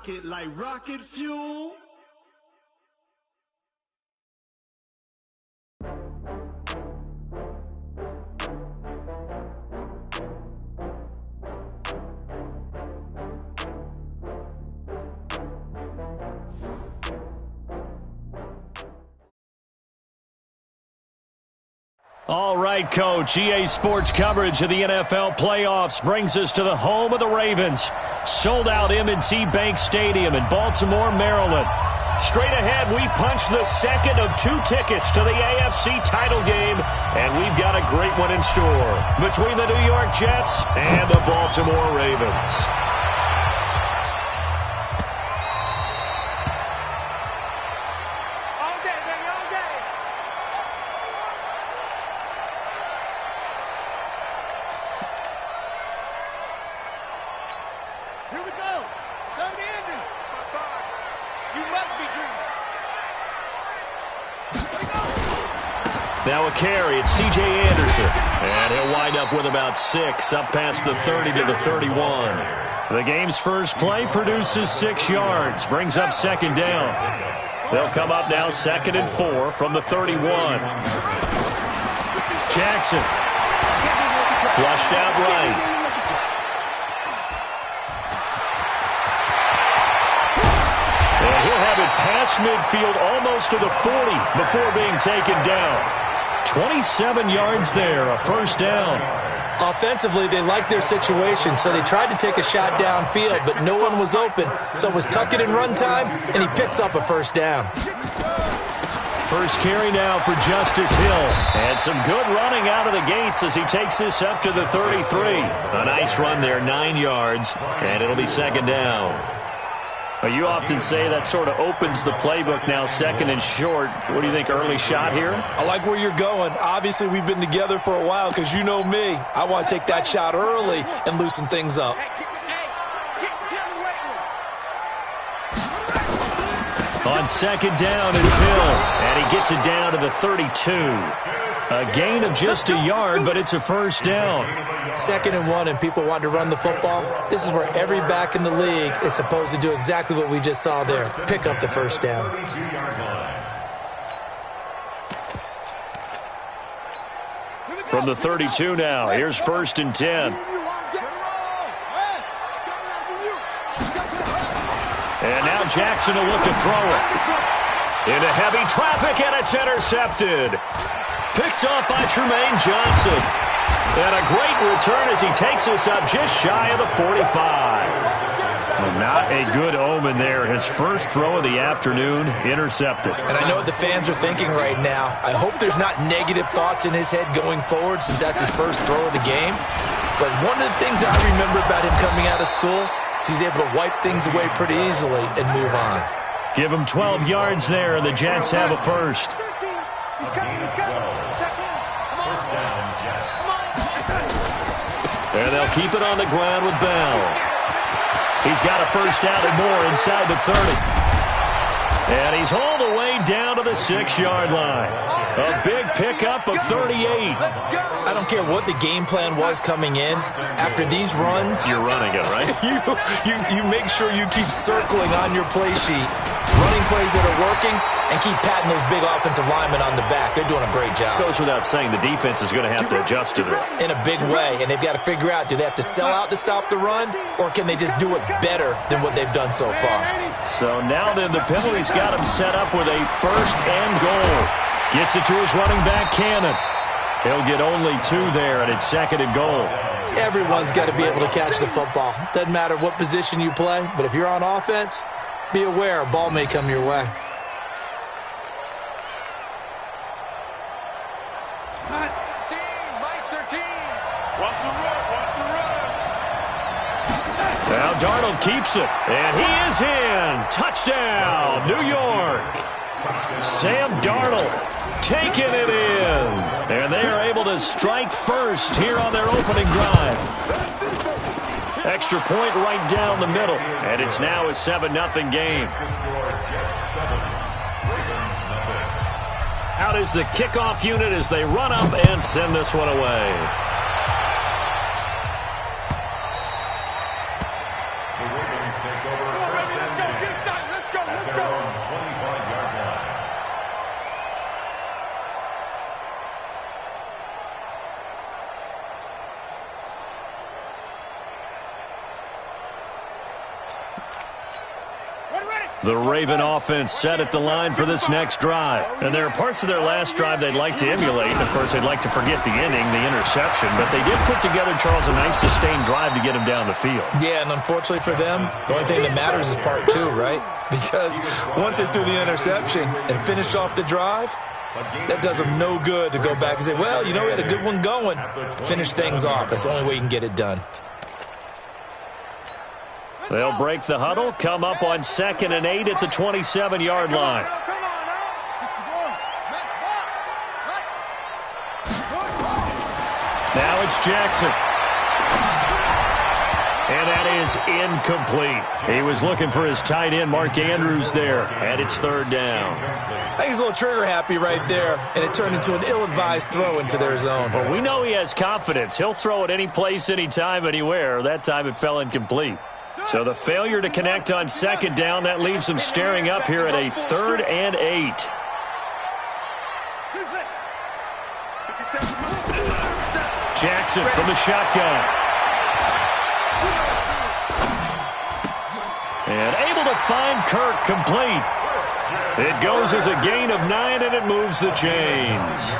it like rocket fuel. All right, Coach. EA Sports coverage of the NFL playoffs brings us to the home of the Ravens. Sold-out M&T Bank Stadium in Baltimore, Maryland. Straight ahead, we punch the second of 2 tickets to the AFC title game, and we've got a great one in store between the New York Jets and the Baltimore Ravens. Now a carry, it's C.J. Anderson. And he'll wind up with about 6, up past the 30 to the 31. The game's first play produces 6 yards, brings up second down. They'll come up now 2nd and 4 from the 31. Jackson. Flushed out right. And he'll have it past midfield almost to the 40 before being taken down. 27 yards there, a first down. Offensively, they liked their situation, so they tried to take a shot downfield, but no one was open. So it was tuck it in run time, and he picks up a first down. First carry now for Justice Hill. And some good running out of the gates as he takes this up to the 33. A nice run there, 9 yards, and it'll be second down. You often say that sort of opens the playbook now, 2nd and short. What do you think, early shot here? I like where you're going. Obviously, we've been together for a while because you know me. I want to take that shot early and loosen things up. On second down, it's Hill, and he gets it down to the 32. A gain of just a yard, but it's a first down. 2nd and 1, and people want to run the football. This is where every back in the league is supposed to do exactly what we just saw there. Pick up the first down. From the 32 now, here's 1st and 10. And now Jackson will look to throw it. Into heavy traffic, and it's intercepted. Picked off by Tremaine Johnson. And a great return as he takes us up just shy of the 45. Well, not a good omen there. His first throw of the afternoon, intercepted. And I know what the fans are thinking right now. I hope there's not negative thoughts in his head going forward since that's his first throw of the game. But one of the things I remember about him coming out of school is he's able to wipe things away pretty easily and move on. Give him 12 yards there, and the Jets have a first. He's coming. First down, Jets. And they'll keep it on the ground with Bell. He's got a first down and more inside the 30. And he's hauled away down to the 6-yard line. A big pickup of 38. I don't care what the game plan was coming in. After these runs, you're running it, right? you make sure you keep circling on your play sheet, running plays that are working, and keep patting those big offensive linemen on the back. They're doing a great job. Goes without saying the defense is going to have to adjust to that. In a big way, and they've got to figure out, do they have to sell out to stop the run, or can they just do it better than what they've done so far? So now then the penalty's got him set up with a first and goal. Gets it to his running back, Cannon. He'll get only 2 there, and it's 2nd and goal. Everyone's got to be able to catch the football. Doesn't matter what position you play, but if you're on offense, be aware a ball may come your way. Now Darnold keeps it, and he is in. Touchdown, New York. Sam Darnold taking it in. And they are able to strike first here on their opening drive. Extra point right down the middle. And it's now a 7-0 game. Out is the kickoff unit as they run up and send this one away. The Raven offense set at the line for this next drive. And there are parts of their last drive they'd like to emulate. And, of course, they'd like to forget the inning, the interception. But they did put together, Charles, a nice sustained drive to get him down the field. Yeah, and unfortunately for them, the only thing that matters is part two, right? Because once they threw the interception and finished off the drive, that does them no good to go back and say, well, you know, we had a good one going. Finish things off. That's the only way you can get it done. They'll break the huddle, come up on 2nd and 8 at the 27-yard line. Now it's Jackson. And that is incomplete. He was looking for his tight end, Mark Andrews, there. And it's 3rd down. I think he's a little trigger happy right there, and it turned into an ill-advised throw into their zone. Well, we know he has confidence. He'll throw it any place, anytime, anywhere. That time it fell incomplete. So the failure to connect on 2nd down, that leaves him staring up here at a 3rd and 8. Jackson from the shotgun. And able to find Kirk complete. It goes as a gain of 9, and it moves the chains.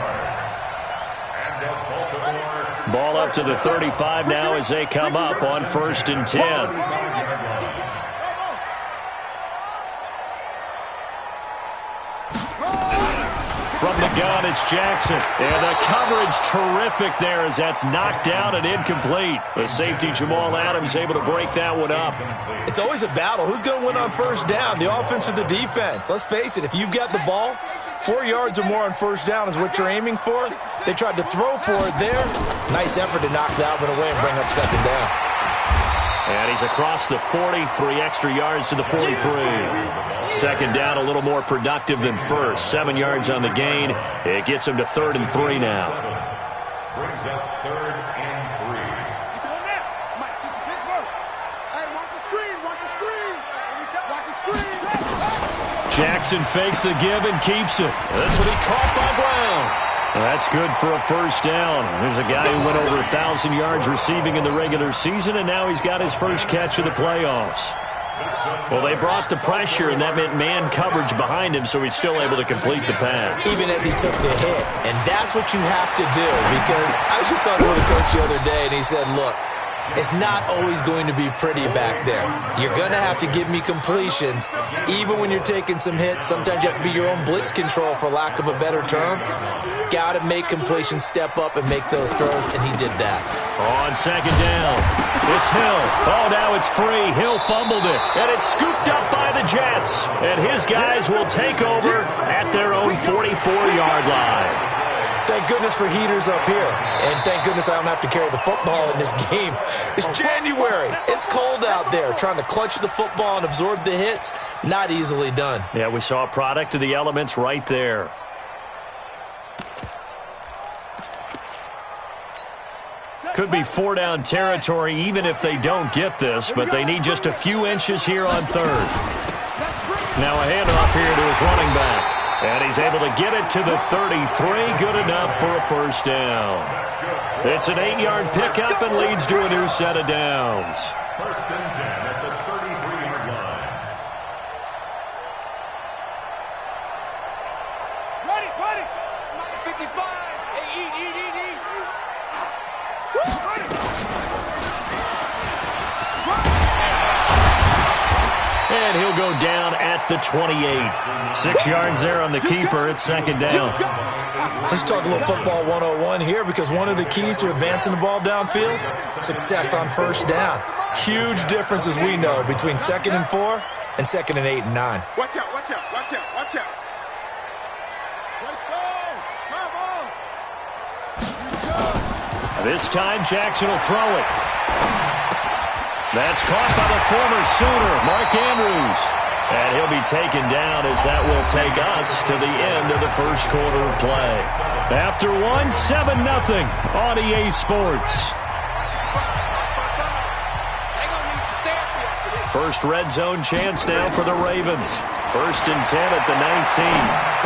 Ball up to the 35 now as they come up on 1st and 10. From the gun, it's Jackson. And the coverage terrific there as that's knocked down and incomplete. The safety, Jamal Adams, able to break that one up. It's always a battle. Who's going to win on 1st down, the offense or the defense? Let's face it, if you've got the ball, 4 yards or more on 1st down is what you're aiming for. They tried to throw for it there. Nice effort to knock that one away and bring up 2nd down. And he's across the 40, 3 extra yards to the 43. 2nd down, a little more productive than 1st. 7 yards on the gain. It gets him to 3rd and 3 now. Brings up 3rd and 3. Jackson fakes the give and keeps it. This will be caught by Brown. That's good for a 1st down. There's a guy who went over 1,000 yards receiving in the regular season, and now he's got his first catch of the playoffs. Well, they brought the pressure, and that meant man coverage behind him, so he's still able to complete the pass. Even as he took the hit. And that's what you have to do, because I was just talking with a coach the other day, and he said, look, it's not always going to be pretty back there. You're going to have to give me completions. Even when you're taking some hits, sometimes you have to be your own blitz control, for lack of a better term. Got to make completions, step up, and make those throws, and he did that. On 2nd down, it's Hill. Oh, now it's free. Hill fumbled it, and it's scooped up by the Jets. And his guys will take over at their own 44-yard line. Thank goodness for heaters up here. And thank goodness I don't have to carry the football in this game. It's January. It's cold out there. Trying to clutch the football and absorb the hits, not easily done. Yeah, we saw a product of the elements right there. Could be 4-down territory even if they don't get this, but they need just a few inches here on 3rd. Now a handoff here to his running back. And he's able to get it to the 33. Good enough for a 1st down. It's an 8-yard pickup and leads to a new set of downs. 1st and 10 at the 33-yard line. Ready. 55. Hey, eat. And he'll go down at the 28. 6 yards there on the keeper. It's 2nd down. Let's talk a little football 101 here, because one of the keys to advancing the ball downfield, success on 1st down. Huge difference, as we know, between 2nd and 4 and 2nd and 8 and 9. Watch out. This time Jackson will throw it. That's caught by the former Sooner, Mark Andrews. And he'll be taken down as that will take us to the end of the 1st quarter of play. After 7-0 on EA Sports. First red zone chance now for the Ravens. 1st and 10 at the 19.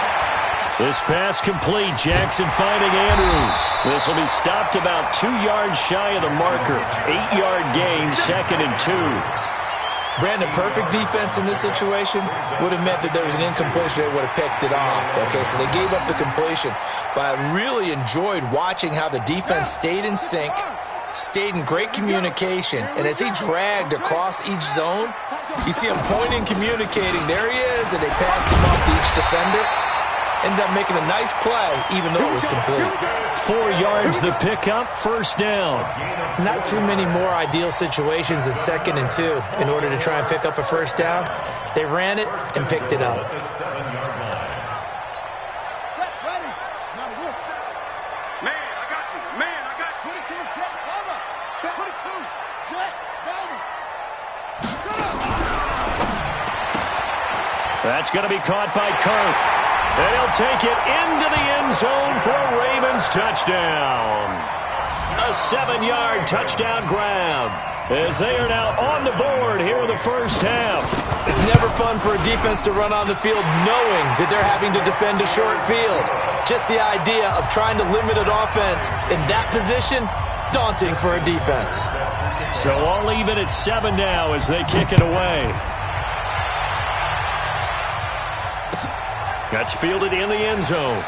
This pass complete. Jackson finding Andrews. This will be stopped about 2 yards shy of the marker. 8-yard gain, 2nd and 2. Brandon, perfect defense in this situation would have meant that there was an incompletion. They would have picked it off. Okay, so they gave up the completion. But I really enjoyed watching how the defense stayed in sync, stayed in great communication, and as he dragged across each zone, you see him pointing, communicating. There he is, and they passed him off to each defender. Ended up making a nice play, even though it was complete. 4 yards the pickup, first down. Not too many more ideal situations than 2nd and 2 in order to try and pick up a first down. They ran it and picked it up. That's going to be caught by Kirk. And he'll take it into the end zone for a Ravens touchdown. A 7-yard touchdown grab as they are now on the board here in the first half. It's never fun for a defense to run on the field knowing that they're having to defend a short field. Just the idea of trying to limit an offense in that position, daunting for a defense. So all even at 7 now as they kick it away. That's fielded in the end zone.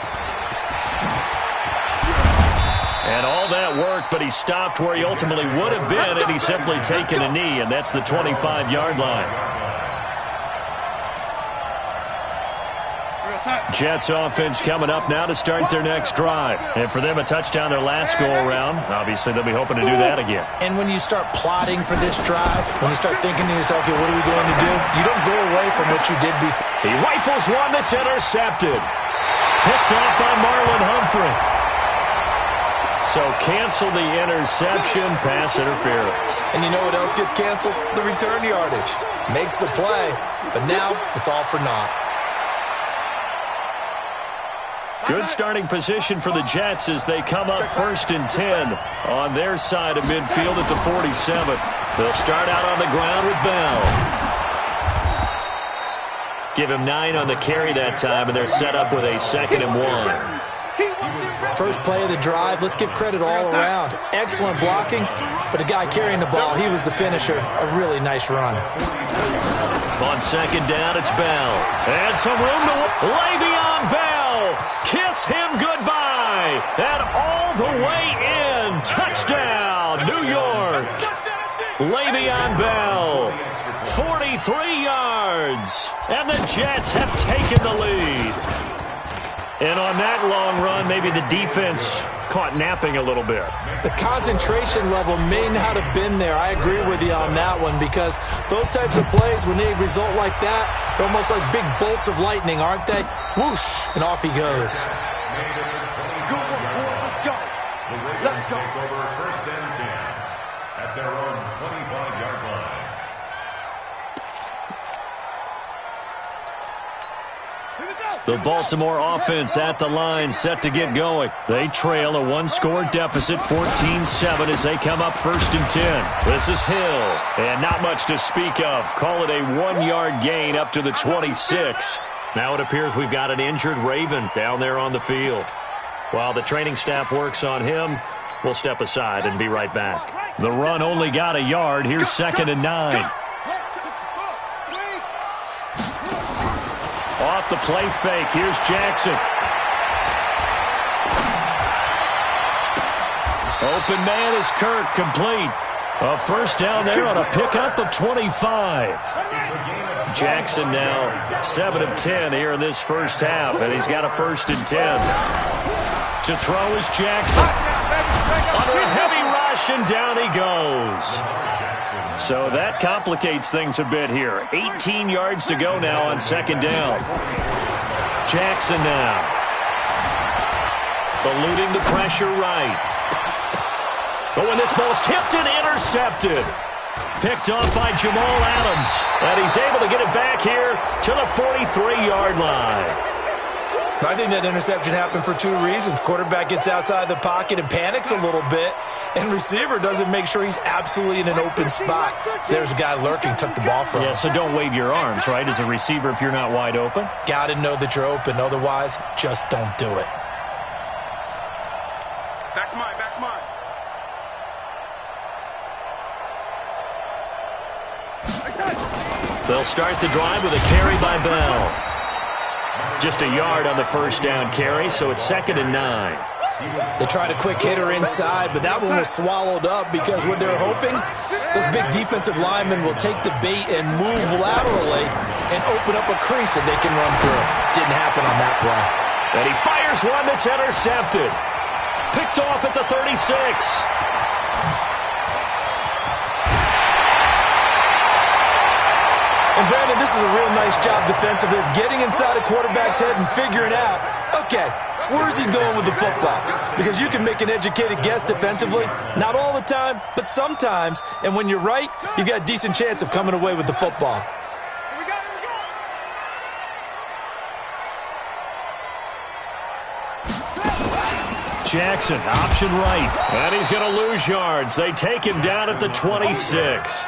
And all that work, but he stopped where he ultimately would have been had he simply taken a knee, and that's the 25-yard line. Jets offense coming up now to start their next drive. And for them, a touchdown their last go-around. Obviously, they'll be hoping to do that again. And when you start plotting for this drive, when you start thinking to yourself, okay, what are we going to do? You don't go away from what you did before. He rifles one that's intercepted. Picked off by Marlon Humphrey. So cancel the interception, pass interference. And you know what else gets canceled? The return yardage. Makes the play, but now it's all for naught. Good starting position for the Jets as they come up 1st and 10 on their side of midfield at the 47. They'll start out on the ground with Bell. Give him 9 on the carry that time, and they're set up with a 2nd and 1. First play of the drive, let's give credit all around. Excellent blocking, but the guy carrying the ball, he was the finisher. A really nice run. On 2nd down, it's Bell. And some room to Le'Veon Bell. Kiss him goodbye. And all the way in. Touchdown, New York. Le'Veon Bell, 43 yards. And the Jets have taken the lead. And on that long run, maybe the defense caught napping a little bit. The concentration level may not have been there. I agree with you on that one because those types of plays, when they result like that, they're almost like big bolts of lightning, aren't they? Whoosh, and off he goes. Let's go. Take over 1st and 10 at their own 25-yard line. The Baltimore offense at the line, set to get going. They trail a 1-score deficit, 14-7, as they come up 1st and 10. This is Hill, and not much to speak of. Call it a 1-yard gain up to the 26. Now it appears we've got an injured Raven down there on the field. While the training staff works on him, we'll step aside and be right back. The run only got a yard. Here's 2nd and 9. Off the play fake. Here's Jackson. Open man is Kirk, complete. A first down there on a pickup of 25. Jackson now 7 of 10 here in this first half, and he's got a 1st and 10. To throw is Jackson. Under a heavy rush, and down he goes. So that complicates things a bit here. 18 yards to go now on 2nd down. Jackson now. Eluding the pressure right. Oh, and this ball's tipped and intercepted. Picked off by Jamal Adams. And he's able to get it back here to the 43-yard line. I think that interception happened for 2 reasons. Quarterback gets outside the pocket and panics a little bit, and receiver doesn't make sure he's absolutely in an open spot. So there's a guy lurking, took the ball from him. Yeah, so don't wave your arms, right, as a receiver if you're not wide open. Got to know that you're open. Otherwise, just don't do it. That's mine, that's mine. They'll start the drive with a carry by Bell. Just a yard on the first down carry, so it's 2nd and 9. They tried a quick hitter inside, but that one was swallowed up because what they're hoping, those big defensive linemen will take the bait and move laterally and open up a crease that they can run through. Didn't happen on that play. And he fires one that's intercepted. Picked off at the 36. And Brandon, this is a real nice job defensively of getting inside a quarterback's head and figuring out, okay, where's he going with the football? Because you can make an educated guess defensively. Not all the time, but sometimes. And when you're right, you've got a decent chance of coming away with the football. Jackson, option right. And he's going to lose yards. They take him down at the 26.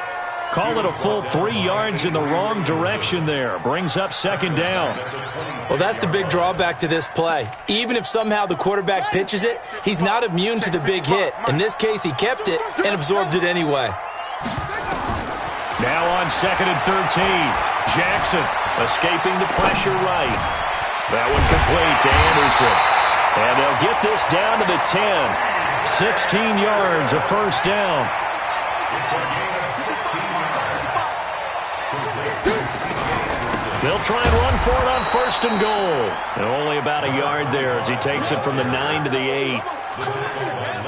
Call it a full 3 yards in the wrong direction there. Brings up 2nd down. Well, that's the big drawback to this play. Even if somehow the quarterback pitches it, he's not immune to the big hit. In this case, he kept it and absorbed it anyway. Now on 2nd and 13. Jackson escaping the pressure right. That one complete to Anderson. And they'll get this down to the 10. 16 yards, a first down. They'll try and run for it on 1st and goal. And only about a yard there as he takes it from the 9 to the 8.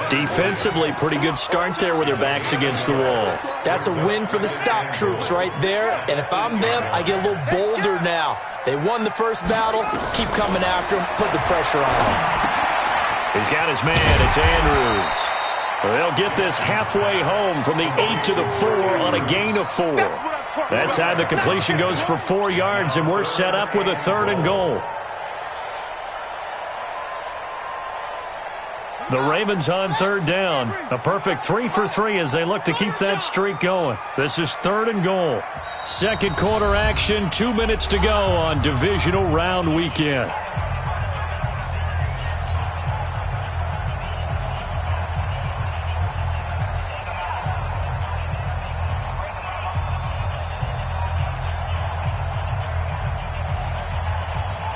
Defensively, pretty good start there with their backs against the wall. That's a win for the stop troops right there. And if I'm them, I get a little bolder now. They won the first battle. Keep coming after him. Put the pressure on him. He's got his man. It's Andrews. They'll get this halfway home from the 8 to the 4 on a gain of 4. That time the completion goes for 4 yards, and we're set up with a 3rd and goal. The Ravens on 3rd down. A perfect 3 for 3 as they look to keep that streak going. This is 3rd and goal. Second quarter action, 2 minutes to go on divisional round weekend.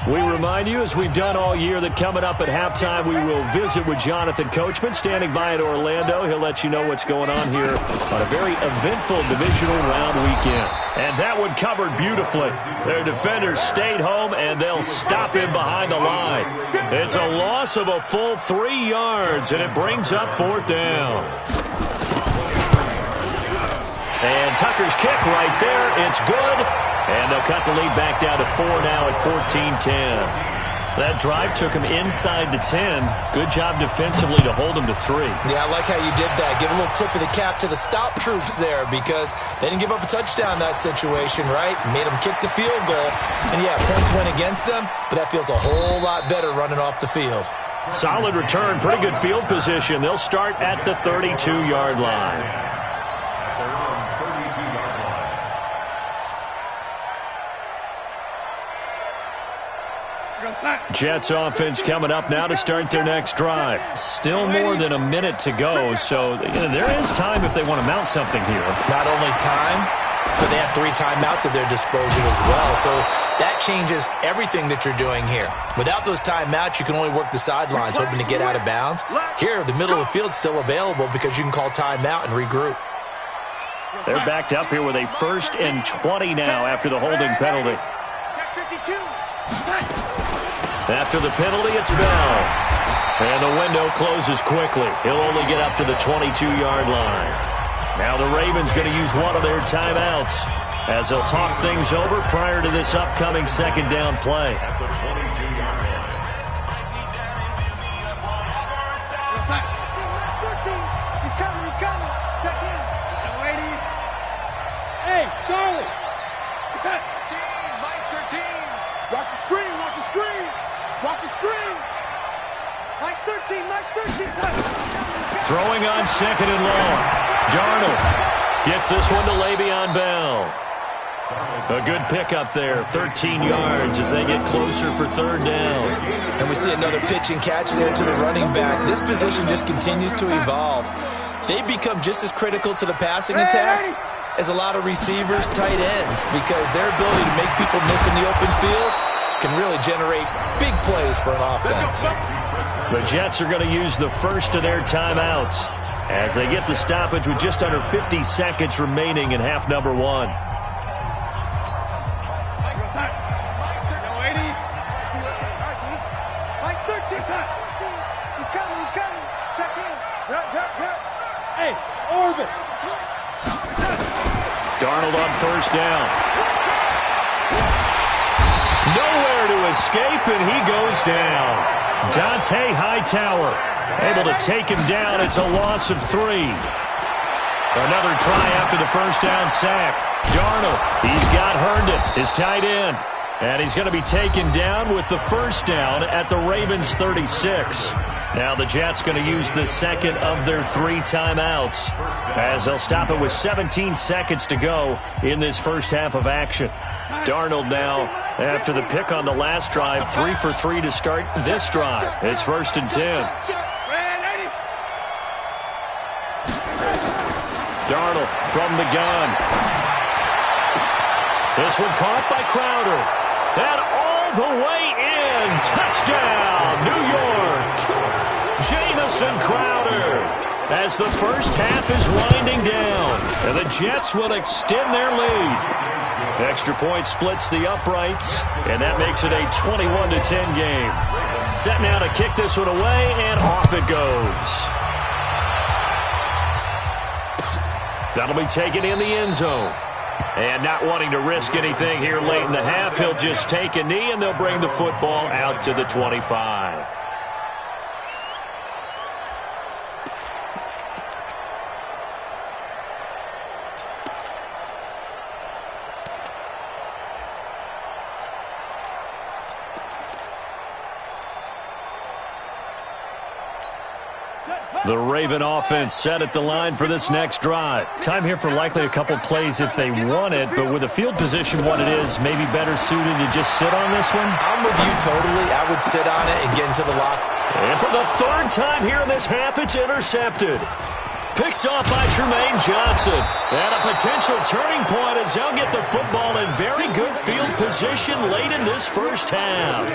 We remind you, as we've done all year, that coming up at halftime, we will visit with Jonathan Coachman, standing by in Orlando. He'll let you know what's going on here on a very eventful divisional round weekend. And that one covered beautifully. Their defenders stayed home, and they'll stop him behind the line. It's a loss of a full 3 yards, and it brings up 4th down. And Tucker's kick right there. It's good. And they'll cut the lead back down to 4 now at 14-10. That drive took him inside the 10. Good job defensively to hold him to 3. Yeah, I like how you did that. Give a little tip of the cap to the stop troops there because they didn't give up a touchdown in that situation, right? Made them kick the field goal. And, yeah, points went against them, but that feels a whole lot better running off the field. Solid return, pretty good field position. They'll start at the 32-yard line. Jets offense coming up now to start their next drive. Still more than a minute to go, so there is time if they want to mount something here. Not only time, but they have 3 timeouts at their disposal as well, so that changes everything that you're doing here. Without those timeouts, you can only work the sidelines, hoping to get out of bounds. Here, the middle of the field's still available because you can call timeout and regroup. They're backed up here with a 1st and 20 now after the holding penalty. After the penalty, it's Bell. And the window closes quickly. He'll only get up to the 22-yard line. Now the Ravens going to use one of their timeouts as they'll talk things over prior to this upcoming 2nd down play. At the 22-yard line. He's coming. Check in. Waiting. Hey, Charlie. What's that? 13, Mike 13. Watch the screen. Watch the screen. Mike 13. Throwing on 2nd and long. Darnold gets this one to Le'Veon Bell. A good pickup there, 13 yards as they get closer for 3rd down. And we see another pitch and catch there to the running back. This position just continues to evolve. They become just as critical to the passing attack is a lot of receivers, tight ends, because their ability to make people miss in the open field can really generate big plays for an offense. The Jets are going to use the first of their timeouts as they get the stoppage with just under 50 seconds remaining in half number one. Hey, Orbit. Darnold on first down. Nowhere to escape, and he goes down. Dante Hightower able to take him down. It's a loss of 3. Another try after the first down sack. Darnold, he's got Herndon, his tight end. And he's going to be taken down with the first down at the Ravens' 36. Now the Jets going to use the second of their 3 timeouts as they'll stop it with 17 seconds to go in this first half of action. Darnold now, after the pick on the last drive, 3 for 3 to start this drive. It's 1st and 10. Darnold from the gun. This one caught by Crowder. And all the way in. Touchdown, New York. Jamison Crowder as the first half is winding down. And the Jets will extend their lead. Extra point splits the uprights, and that makes it a 21-10 game. Set now to kick this one away, and off it goes. That'll be taken in the end zone. And not wanting to risk anything here late in the half, he'll just take a knee, and they'll bring the football out to the 25. The Raven offense set at the line for this next drive. Time here for likely a couple plays if they want it, but with the field position what it is, maybe better suited to just sit on this one? I'm with you totally. I would sit on it and get into the lock. And for the 3rd time here in this half, it's intercepted. Picked off by Tremaine Johnson. And a potential turning point as they'll get the football in very good field position late in this first half.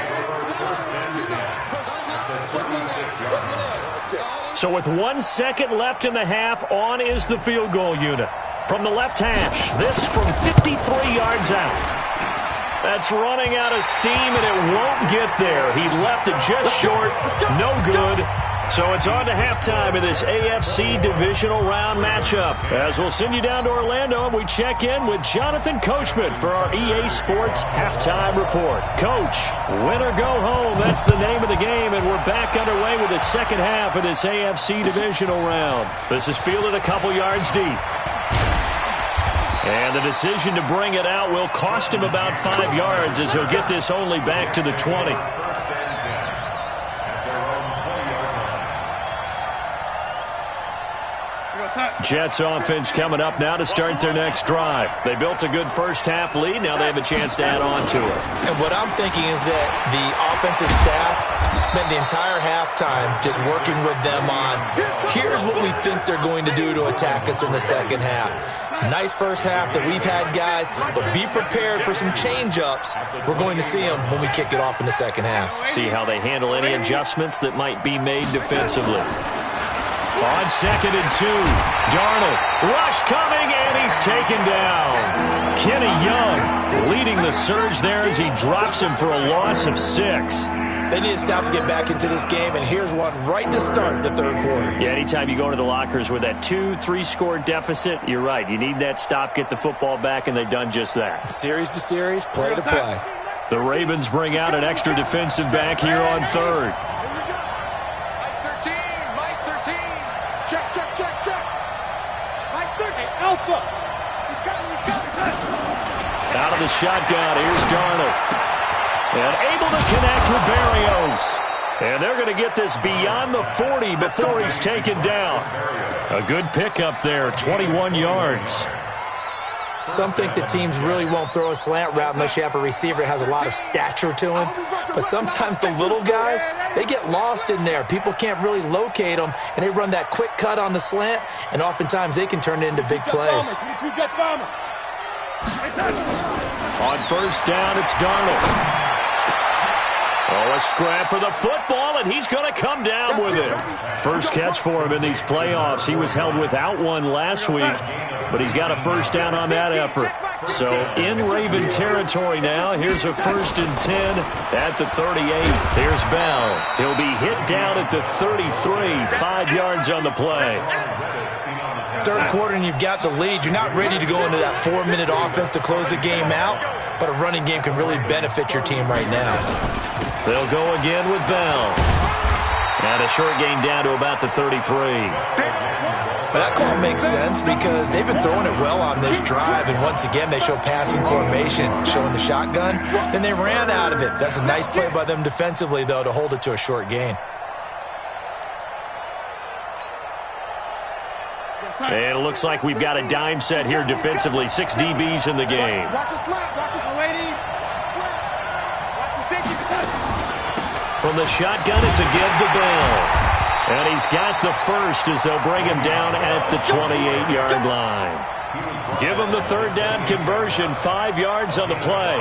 So with 1 second left in the half, on is the field goal unit. From the left hash, this from 53 yards out. That's running out of steam, and it won't get there. He left it just short. No good. So it's on to halftime in this AFC divisional round matchup. As we'll send you down to Orlando, and we check in with Jonathan Coachman for our EA Sports Halftime Report. Coach, win or go home, that's the name of the game, and we're back underway with the second half of this AFC divisional round. This is fielded a couple yards deep. And the decision to bring it out will cost him about 5 yards as he'll get this only back to the 20. Jets offense coming up now to start their next drive. They built a good first half lead. Now they have a chance to add on to it. And what I'm thinking is that the offensive staff spent the entire halftime just working with them on, here's what we think they're going to do to attack us in the second half. Nice first half that we've had, guys, but be prepared for some change-ups. We're going to see them when we kick it off in the second half. See how they handle any adjustments that might be made defensively. On 2nd and 2, Darnold, rush coming, and he's taken down. Kenny Young leading the surge there as he drops him for a loss of 6. They need to stop to get back into this game, and here's one right to start the third quarter. Yeah, anytime you go to the lockers with that 2-3 score deficit, you're right. You need that stop, get the football back, and they've done just that. Series to series, play to play. The Ravens bring out an extra defensive back here on 3rd. Alpha. He's coming. Out of the shotgun, here's Darnold. And able to connect with Berrios. And they're going to get this beyond the 40 before he's taken down. A good pickup there, 21 yards. Some think that teams really won't throw a slant route unless you have a receiver that has a lot of stature to him. But sometimes the little guys, they get lost in there. People can't really locate them, and they run that quick cut on the slant, and oftentimes they can turn it into big plays. On first down, it's Darnold. Oh, a scrap for the football, and he's going to come down with it. First catch for him in these playoffs. He was held without one last week, but he's got a first down on that effort. So in Raven territory now. Here's a 1st and 10 at the 38. Here's Bell. He'll be hit down at the 33, 5 yards on the play. Third quarter and you've got the lead. You're not ready to go into that 4-minute offense to close the game out, but a running game can really benefit your team right now. They'll go again with Bell. And a short gain down to about the 33. But that call makes sense because they've been throwing it well on this drive, and once again they show passing formation, showing the shotgun. Then they ran out of it. That's a nice play by them defensively, though, to hold it to a short gain. And it looks like we've got a dime set here defensively. 6 DBs in the game. Watch the slap. Watch the lady. Slap. Watch the safety. From the shotgun, it's a give to Bell. And he's got the first as they'll bring him down at the 28-yard line. Give him the third down conversion, 5 yards on the play.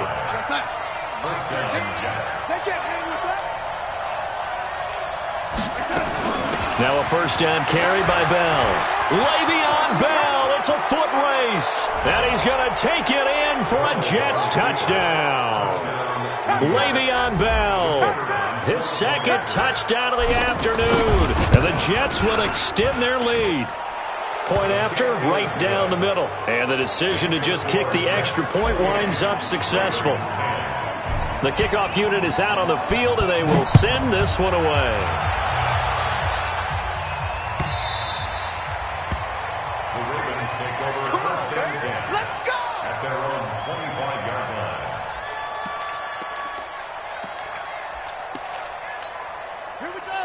Now a first down carry by Bell. Le'Veon Bell, it's a foot race. And he's going to take it in for a Jets touchdown. Le'Veon Bell, his second touchdown of the afternoon. And the Jets will extend their lead. Point after, right down the middle. And the decision to just kick the extra point winds up successful. The kickoff unit is out on the field, and they will send this one away.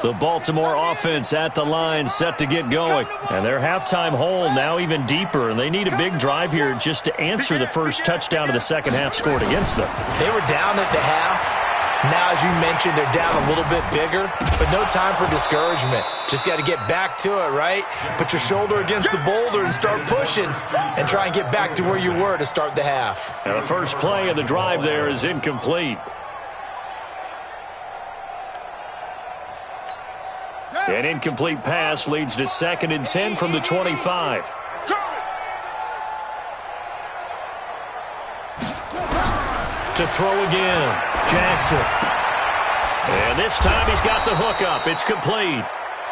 The Baltimore offense at the line, set to get going. And their halftime hole now even deeper, and they need a big drive here just to answer the first touchdown of the second half scored against them. They were down at the half. Now, as you mentioned, they're down a little bit bigger, but no time for discouragement. Just got to get back to it, right? Put your shoulder against the boulder and start pushing and try and get back to where you were to start the half. And the first play of the drive there is incomplete. An incomplete pass leads to 2nd and 10 from the 25. To throw again, Jackson. And this time he's got the hook up. It's complete.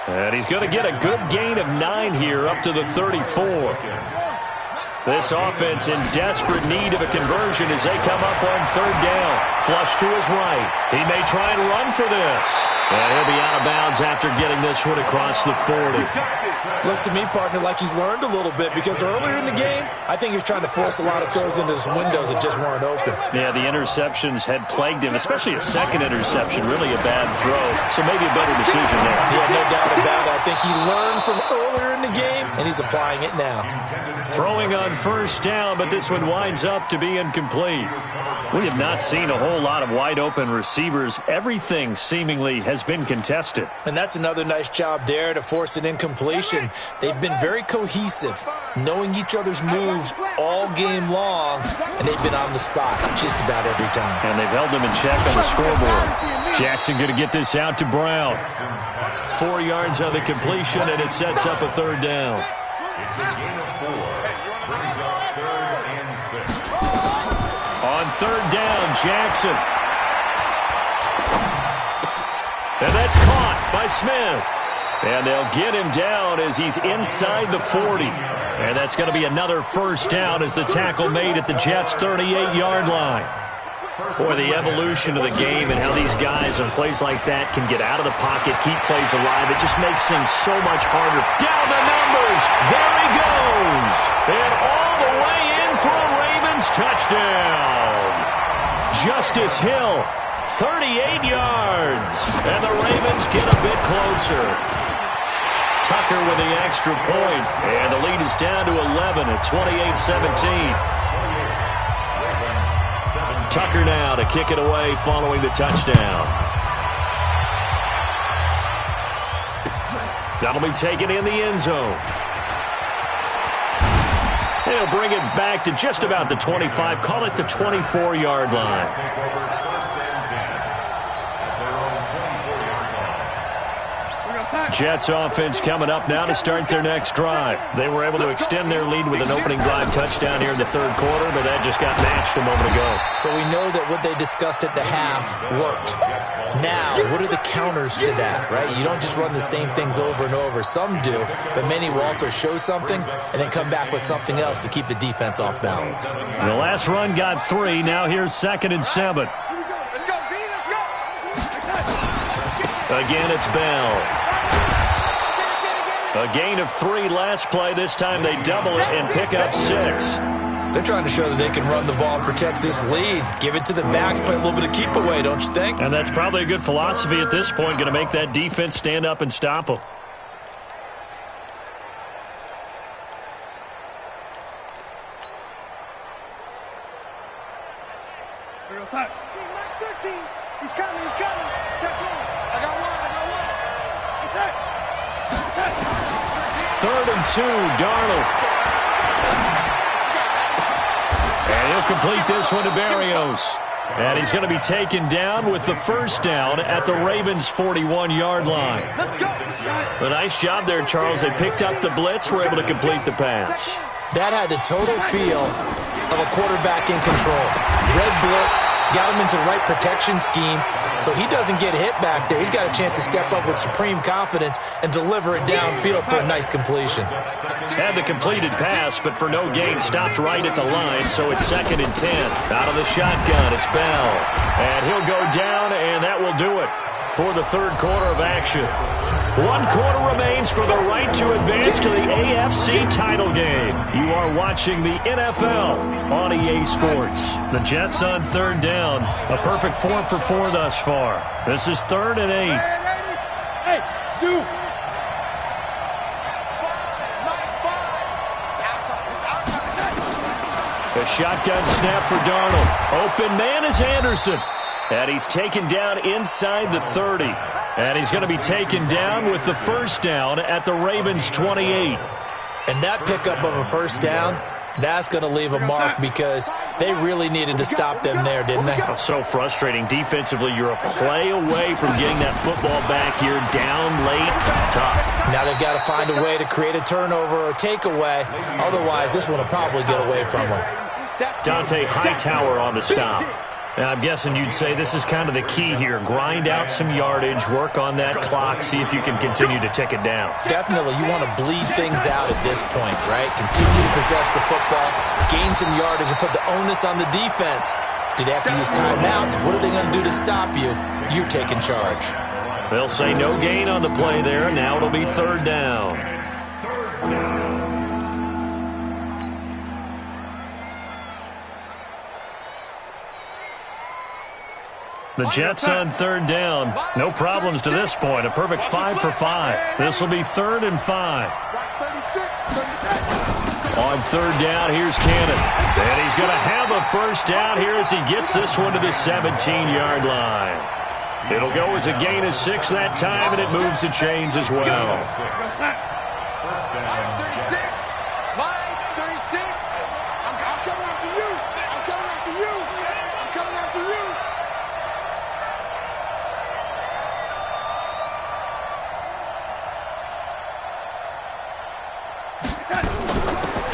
And he's going to get a good gain of 9 here up to the 34. This offense in desperate need of a conversion as they come up on 3rd down. Flush to his right. He may try and run for this. And he'll be out of bounds after getting this one across the 40. Looks to me, partner, like he's learned a little bit because earlier in the game, I think he was trying to force a lot of throws into some windows that just weren't open. Yeah, the interceptions had plagued him, especially a second interception, really a bad throw. So maybe a better decision there. Yeah, no doubt about it. I think he learned from earlier in the game, and he's applying it now. Throwing on first down, but this one winds up to be incomplete. We have not seen a whole lot of wide-open receivers. Everything seemingly has been contested. And that's another nice job there to force an incompletion. They've been very cohesive, knowing each other's moves all game long, and they've been on the spot just about every time. And they've held them in check on the scoreboard. Jackson going to get this out to Brown. 4 yards on the completion, and it sets up a 3rd down. It's a gain of 4. Brings up 3rd and 6. On 3rd down, Jackson. And that's caught by Smith. And they'll get him down as he's inside the 40. And that's going to be another first down as the tackle made at the Jets' 38-yard line. Boy, the evolution of the game and how these guys on plays like that can get out of the pocket, keep plays alive, it just makes things so much harder. Down the numbers. There he goes. And all the way in for a Ravens touchdown. Justice Hill, 38 yards. And the Ravens get a bit closer. Tucker with the extra point. And the lead is down to 11 at 28-17. Tucker now to kick it away following the touchdown. That'll be taken in the end zone. They'll bring it back to just about the 25. Call it the 24-yard line. Jets offense coming up now to start their next drive. They were able to extend their lead with an opening drive touchdown here in the third quarter, but that just got matched a moment ago. So we know that what they discussed at the half worked. Now, what are the counters to that, right? You don't just run the same things over and over. Some do, but many will also show something and then come back with something else to keep the defense off balance. The last run got 3. Now here's 2nd and 7. Let's go, B, let's go. Again, it's Bell. A gain of 3 last play. This time they double it and pick up 6. They're trying to show that they can run the ball and protect this lead. Give it to the backs, play a little bit of keep away, don't you think? And that's probably a good philosophy at this point. Going to make that defense stand up and stop them. We're outside. 13. He's coming, he's coming. Check one. I got one. Third and 2, Darnold. And he'll complete this one to Barrios. And he's going to be taken down with the first down at the Ravens' 41-yard line. A nice job there, Charles. They picked up the blitz, were able to complete the pass. That had the total feel of a quarterback in control. Red blitz, got him into the right protection scheme, so he doesn't get hit back there. He's got a chance to step up with supreme confidence and deliver it downfield for a nice completion. Had the completed pass, but for no gain, stopped right at the line, so it's 2nd and 10. Out of the shotgun, it's Bell. And he'll go down, and that will do it for the third quarter of action. 1 quarter remains for the right to advance to the AFC title game. You are watching the NFL on EA Sports. The Jets on third down. A perfect 4 for 4 thus far. This is 3rd and 8. Hey, two. A shotgun snap for Darnold. Open man is Anderson. And he's taken down inside the 30. And he's going to be taken down with the first down at the Ravens' 28. And that pickup of a first down, that's going to leave a mark because they really needed to stop them there, didn't they? So frustrating. Defensively, you're a play away from getting that football back here down late. Tough. Now they've got to find a way to create a turnover or a takeaway. Otherwise, this one will probably get away from them. Dante Hightower on the stop. And I'm guessing you'd say this is kind of the key here. Grind out some yardage, work on that clock, see if you can continue to tick it down. Definitely, you want to bleed things out at this point, right? Continue to possess the football, gain some yardage, and put the onus on the defense. Do they have to use timeouts? What are they going to do to stop you? You're taking charge. They'll say no gain on the play there. Now it'll be 3rd down. The Jets on 3rd down. No problems to this point. A perfect 5 for 5. This will be 3rd and 5. On 3rd down, here's Cannon. And he's going to have a first down here as he gets this one to the 17-yard line. It'll go as a gain of 6 that time, and it moves the chains as well. First down. 36. Line 36. I'm coming after you. I'm coming after you. I'm coming after you.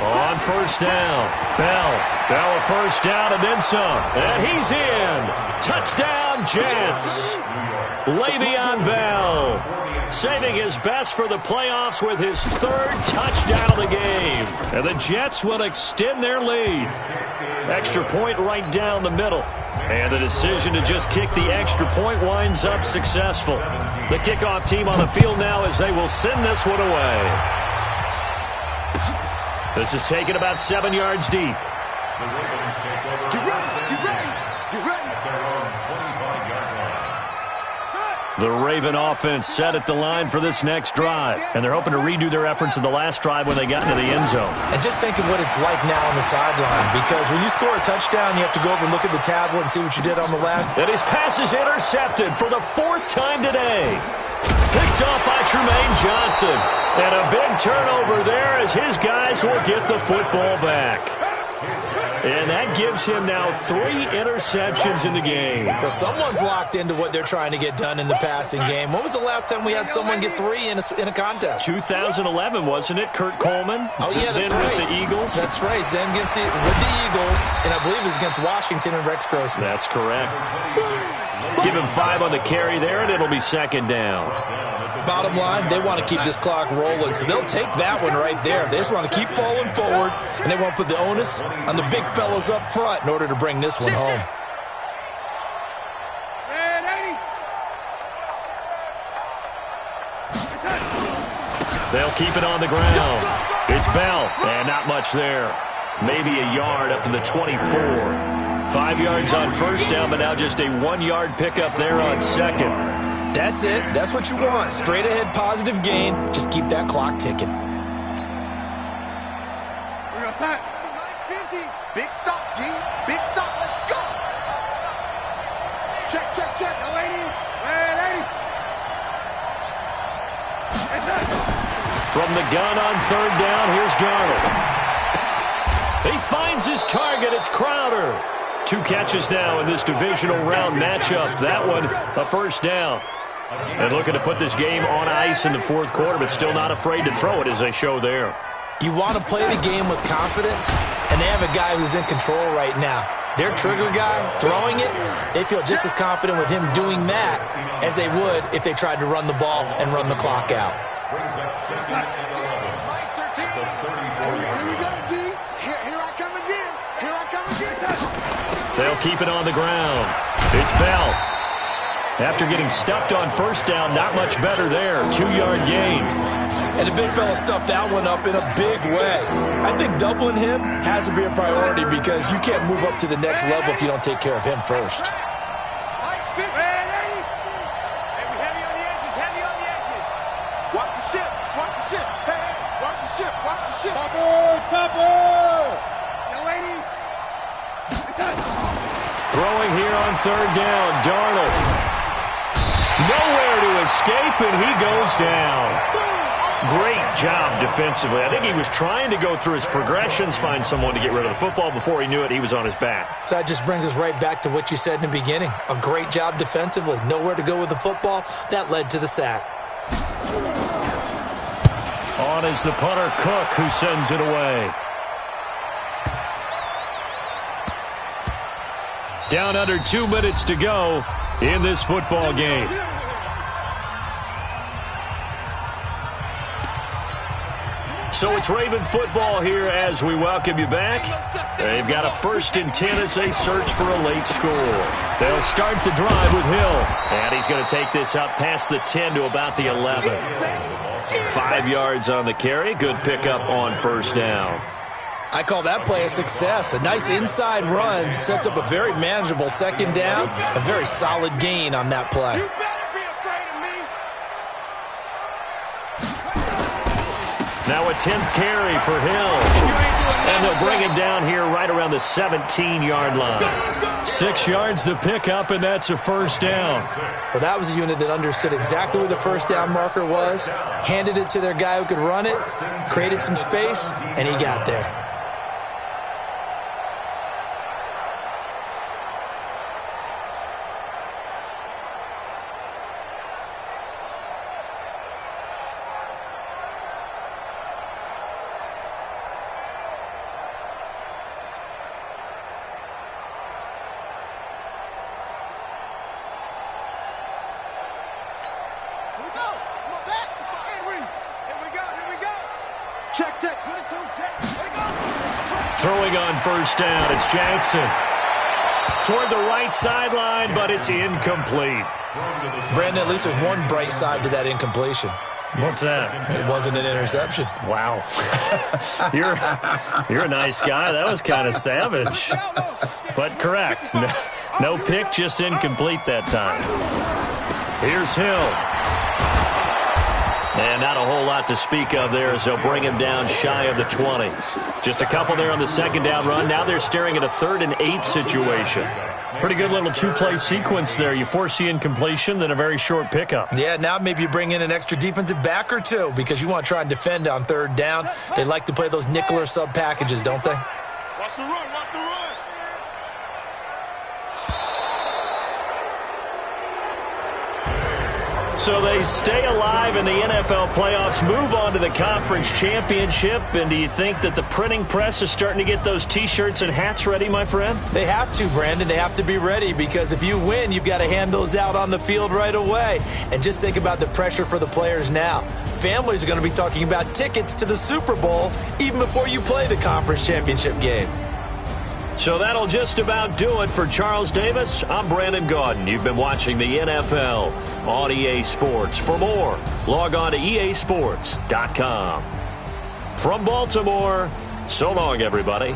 On first down, Bell. Bell a first down and then some. And he's in. Touchdown, Jets. Le'Veon Bell saving his best for the playoffs with his 3rd touchdown of the game. And the Jets will extend their lead. Extra point right down the middle. And the decision to just kick the extra point winds up successful. The kickoff team on the field now as they will send this one away. This is taken about 7 yards deep. The Ravens take over. Get ready. Get ready. Get ready. At their own 25-yard line. Set. The Raven offense set at the line for this next drive, and they're hoping to redo their efforts in the last drive when they got into the end zone. And just think of what it's like now on the sideline, because when you score a touchdown, you have to go over and look at the tablet and see what you did on the left. And his pass is intercepted for the 4th time today. Picked off by Tremaine Johnson. And a big turnover there as his guys will get the football back. And that gives him now 3 interceptions in the game. Well, someone's locked into what they're trying to get done in the passing game. When was the last time we had someone get 3 in a contest? 2011, wasn't it? Kurt Coleman? Oh, yeah, that's then right. with the Eagles? That's right. Then with the Eagles, and I believe it was against Washington and Rex Grossman. That's correct. Give him 5 on the carry there, and it'll be 2nd down. Bottom line, they want to keep this clock rolling, so they'll take that one right there. They just want to keep falling forward, and they want to put the onus on the big fellas up front in order to bring this one home. They'll keep it on the ground. It's Bell, and not much there. Maybe a yard up to the 24. 5 yards on 1st down, but now just a 1-yard pickup there on 2nd. That's it. That's what you want. Straight ahead positive gain. Just keep that clock ticking. We're outside. 50. Big stop, G. Big stop. Let's go. Check, check, check. No lady. Hey, lady. From the gun on 3rd down, here's Darnold. He finds his target. It's Crowder. 2 catches now in this divisional round matchup. That one, a 1st down. And looking to put this game on ice in the 4th quarter, but still not afraid to throw it as they show there. You want to play the game with confidence, and they have a guy who's in control right now. Their trigger guy, throwing it, they feel just as confident with him doing that as they would if they tried to run the ball and run the clock out. Brings up 2nd and 11. Here we go, D. Here I come again. Here I come again. They'll keep it on the ground. It's Bell. After getting stuffed on 1st down, not much better there. 2-yard gain. And the big fella stuffed that one up in a big way. I think doubling him has to be a priority because you can't move up to the next level if you don't take care of him first. Watch the ship. Watch the ship. Hey, watch the ship. Watch the ship. Topper! Yo, lady. Throwing here on 3rd down, Darnold. Nowhere to escape, and he goes down. Great job defensively. I think he was trying to go through his progressions, find someone to get rid of the football. Before he knew it, he was on his back. So that just brings us right back to what you said in the beginning. A great job defensively. Nowhere to go with the football. That led to the sack. On is the punter, Cook, who sends it away. Down under 2 minutes to go in this football game. So it's Raven football here as we welcome you back. They've got a 1st and 10 as they search for a late score. They'll start the drive with Hill. And he's going to take this up past the 10 to about the 11. 5 yards on the carry. Good pickup on 1st down. I call that play a success. A nice inside run sets up a very manageable 2nd down. A very solid gain on that play. You better be afraid of me. Now a 10th carry for Hill. And they'll bring him down here right around the 17-yard line. 6 yards the pickup, and that's a 1st down. Well, that was a unit that understood exactly where the 1st down marker was, handed it to their guy who could run it, created some space, and he got there. Check, check. Throwing on 1st down, it's Jackson. Toward the right sideline, but it's incomplete. Brandon, at least there's one bright side to that incompletion. What's that? It wasn't an interception. Wow. You're a nice guy. That was kind of savage. But correct. No pick, just incomplete that time. Here's Hill. And not a whole lot to speak of there as they'll bring him down shy of the 20. Just a couple there on the second down run. Now they're staring at a 3rd and 8 situation. Pretty good little two-play sequence there. You force the incompletion, then a very short pickup. Yeah, now maybe you bring in an extra defensive back or two because you want to try and defend on 3rd down. They like to play those nickel or sub packages, don't they? Watch the run, watch the run. So they stay alive in the NFL playoffs, move on to the conference championship. And do you think that the printing press is starting to get those T-shirts and hats ready, my friend? They have to, Brandon. They have to be ready because if you win, you've got to hand those out on the field right away. And just think about the pressure for the players now. Families are going to be talking about tickets to the Super Bowl even before you play the conference championship game. So that'll just about do it for Charles Davis. I'm Brandon Gaudin. You've been watching the NFL on EA Sports. For more, log on to easports.com. From Baltimore, so long, everybody.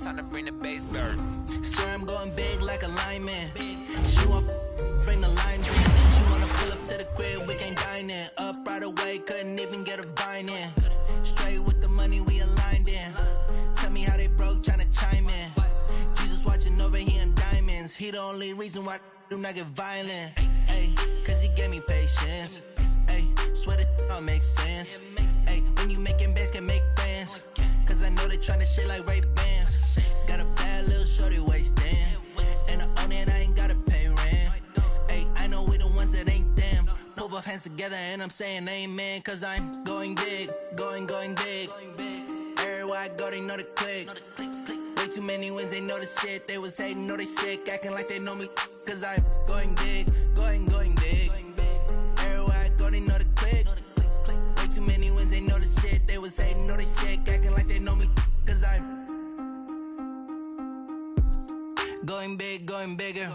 time to bring the bass bird. Swear I'm going big like a lineman. She want bring the lime in. She wanna pull up to the crib, we can't dine in. Up right away, couldn't even get a vine in. Straight with the money we aligned in. Tell me how they broke, tryna chime in. Jesus watching over here in diamonds. He the only reason why I do not get violent. Ay, cause he gave me patience. Ay, swear that all makes sense. Ay, when you making bands, can make friends. Cause I know they tryna shit like Ray-Bans. Got a bad little shorty wasting. And I own it, I ain't gotta pay rent. Ay, I know we the ones that ain't them. Pull both hands together and I'm saying amen. Cause I'm going big, going big. Everywhere I go, they know the click. Way too many wins, they know the shit. They was hating, know they sick, acting like they know me. Cause I'm going big, going big. Everywhere I go, they know the click. Way too many wins, they know the shit. They was hating, know they sick, acting like they know me. Cause I'm going big, going bigger.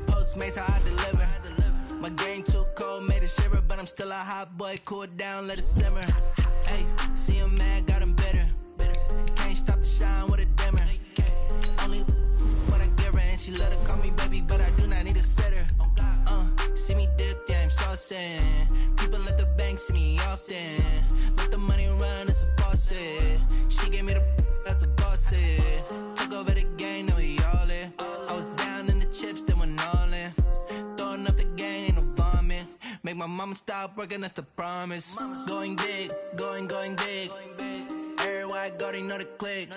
Postmates, how I deliver. My game too cold, made it shiver. But I'm still a hot boy, cool it down, let it simmer. Hey, see him mad, got him bitter. Can't stop the shine with a dimmer. Only what I give her, and she let her call me baby, but I do not need a sitter. See me dip, yeah, I'm saucing. People at the bank see me often. Let the money run, it's a faucet. She gave me the that's a boss it. Took over the game, now we all in. I was down in the chips, then went all in. Throwing up the game, ain't no vomit. Make my mama stop working, that's the promise. Going big, going big. Everywhere I go, they know the click.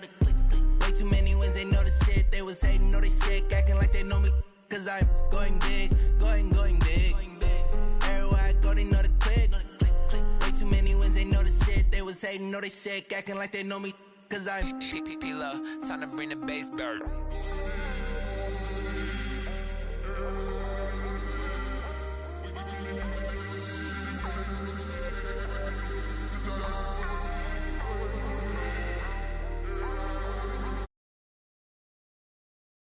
Way too many wins, they know the shit. They was hating, know they sick, acting like they know me. Cause I'm going big, going big. Everywhere I go, they know the click. Way too many wins, they know the shit. They was hating, know they sick, acting like they know me. Cause I'm P-P-P-Lo, time to bring the bass bird. What you